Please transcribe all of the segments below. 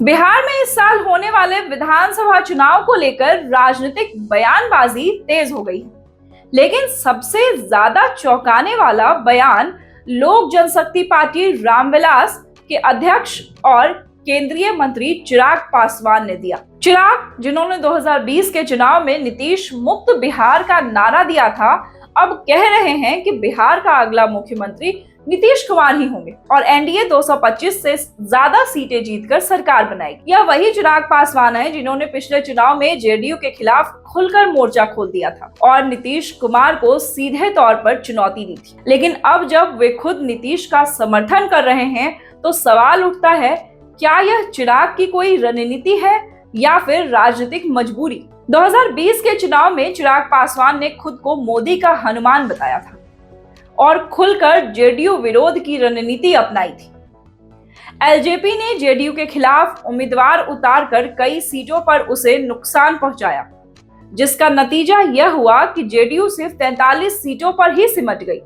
बिहार में इस साल होने वाले विधानसभा चुनाव को लेकर राजनीतिक बयानबाजी तेज हो गई, लेकिन सबसे ज्यादा चौंकाने वाला बयान लोक जनशक्ति पार्टी रामविलास के अध्यक्ष और केंद्रीय मंत्री चिराग पासवान ने दिया। चिराग, जिन्होंने 2020 के चुनाव में नीतीश मुक्त बिहार का नारा दिया था, अब कह रहे हैं कि बिहार का अगला मुख्यमंत्री नीतीश कुमार ही होंगे और एनडीए 225 से ज्यादा सीटें जीतकर सरकार बनाएगी। यह वही चिराग पासवान है जिन्होंने पिछले चुनाव में जेडीयू के खिलाफ खुलकर मोर्चा खोल दिया था और नीतीश कुमार को सीधे तौर पर चुनौती दी थी। लेकिन अब जब वे खुद नीतीश का समर्थन कर रहे हैं तो सवाल उठता है, क्या यह चिराग की कोई रणनीति है या फिर राजनीतिक मजबूरी? 2020 के चुनाव में चिराग पासवान ने खुद को मोदी का हनुमान बताया था और खुलकर जेडीयू विरोध की रणनीति अपनाई थी। एलजेपी ने जेडीयू के खिलाफ उम्मीदवार उतारकर कई सीटों पर उसे नुकसान पहुंचाया, जिसका नतीजा यह हुआ कि जेडीयू सिर्फ 43 सीटों पर ही सिमट गई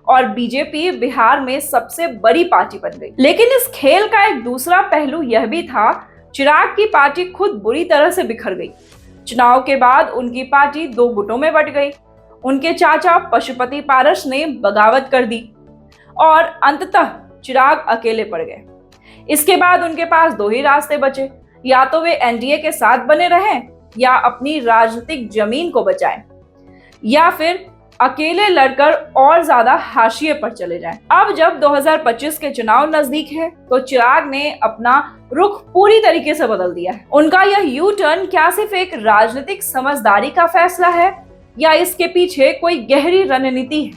और बीजेपी बिहार में सबसे बड़ी पार्टी बन गई। लेकिन इस खेल का एक दूसरा पहलू यह भी था, चिराग की पार्टी खुद बुरी तरह से बिखर गई। चुनाव के बाद उनकी पार्टी दो गुटों में बंट गई। उनके चाचा पशुपति पारस ने बगावत कर दी और अंततः चिराग अकेले पड़ गए। इसके बाद उनके पास दो ही रास्ते बचे, या तो वे एनडीए के साथ बने रहें या अपनी राजनीतिक जमीन को बचाएं, या फिर अकेले लड़कर और ज्यादा हाशिए पर चले जाएं। अब जब 2025 के चुनाव नजदीक है तो चिराग ने अपना रुख पूरी तरीके से बदल दिया है। उनका यह यू टर्न क्या सिर्फ एक राजनीतिक समझदारी का फैसला है या इसके पीछे कोई गहरी रणनीति है?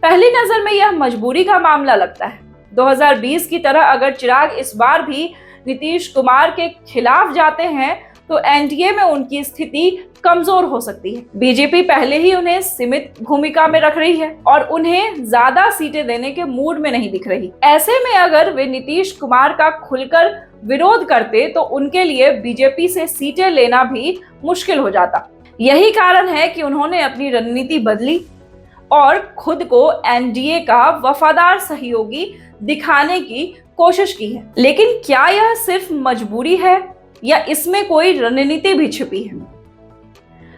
पहली नजर में यह मजबूरी का मामला लगता है। 2020 की तरह अगर चिराग इस बार भी नीतीश कुमार के खिलाफ जाते हैं तो एनडीए में उनकी स्थिति कमजोर हो सकती है। बीजेपी पहले ही उन्हें सीमित भूमिका में रख रही है और उन्हें ज्यादा सीटें देने के मूड में नहीं दिख रही। ऐसे में अगर वे नीतीश कुमार का खुलकर विरोध करते तो उनके लिए बीजेपी से सीटें लेना भी मुश्किल हो जाता। यही कारण है कि उन्होंने अपनी रणनीति बदली और खुद को एनडीए का वफादार सहयोगी दिखाने की कोशिश की है। लेकिन क्या यह सिर्फ मजबूरी है या इसमें कोई रणनीति भी छिपी है?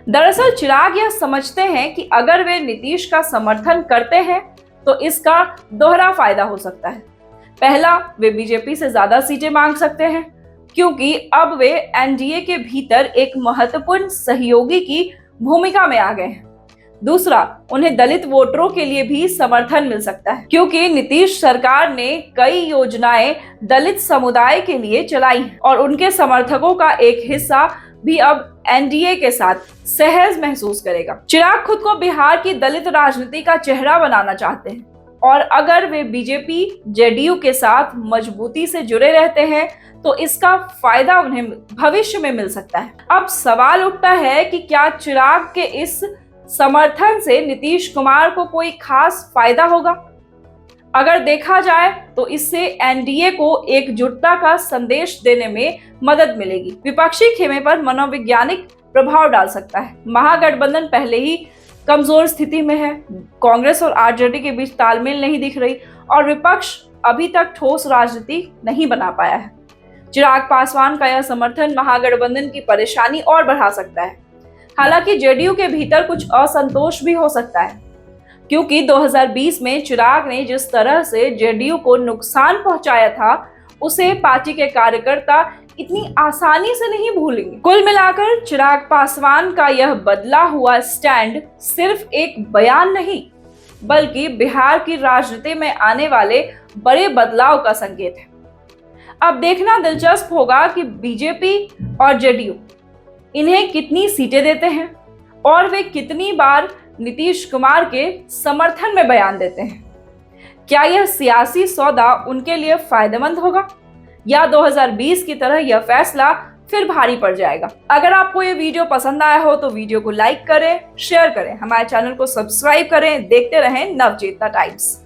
दरअसल चिराग यह समझते हैं कि अगर वे नीतीश का समर्थन करते हैं तो इसका दोहरा फायदा हो सकता है। पहला, वे बीजेपी से ज्यादा सीटें मांग सकते हैं क्योंकि अब वे एनडीए के भीतर एक महत्वपूर्ण सहयोगी की भूमिका में आ गए हैं। दूसरा, उन्हें दलित वोटरों के लिए भी समर्थन मिल सकता है क्योंकि नीतीश सरकार ने कई योजनाएं दलित समुदाय के लिए चलाई हैं और उनके समर्थकों का एक हिस्सा भी अब एनडीए के साथ सहज महसूस करेगा। चिराग खुद को बिहार की दलित राजनीति का चेहरा बनाना चाहते हैं और अगर वे बीजेपी जेडीयू के साथ मजबूती से जुड़े रहते हैं तो इसका फायदा उन्हें भविष्य में मिल सकता है। अब सवाल उठता है कि क्या चिराग के इस समर्थन से नीतीश कुमार को कोई खास फायदा होगा? अगर देखा जाए तो इससे एनडीए को एकजुटता का संदेश देने में मदद मिलेगी। विपक्षी खेमे पर मनोवैज्ञानिक प्रभाव डाल सकता है। महागठबंधन पहले ही कमजोर स्थिति में है, कांग्रेस और आरजेडी के बीच तालमेल नहीं दिख रही और विपक्ष अभी तक ठोस राजनीति नहीं बना पाया है। चिराग पासवान का यह समर्थन महागठबंधन की परेशानी और बढ़ा सकता है। हालांकि जेडीयू के भीतर कुछ असंतोष भी हो सकता है क्योंकि 2020 में चिराग ने जिस तरह से जेडीयू को नुकसान पहुंचाया था उसे पार्टी के कार्यकर्ता इतनी आसानी से नहीं भूलेंगे। कुल मिलाकर चिराग पासवान का यह बदला हुआ स्टैंड सिर्फ एक बयान नहीं बल्कि बिहार की राजनीति में आने वाले बड़े बदलाव का संकेत है। अब देखना दिलचस्प होगा कि बीजेपी और जेडीयू इन्हें कितनी सीटें देते हैं और वे कितनी बार नीतीश कुमार के समर्थन में बयान देते हैं। क्या यह सियासी सौदा उनके लिए फायदेमंद होगा या 2020 की तरह यह फैसला फिर भारी पड़ जाएगा? अगर आपको ये वीडियो पसंद आया हो तो वीडियो को लाइक करें, शेयर करें, हमारे चैनल को सब्सक्राइब करें। देखते रहें नवचेतना टाइम्स।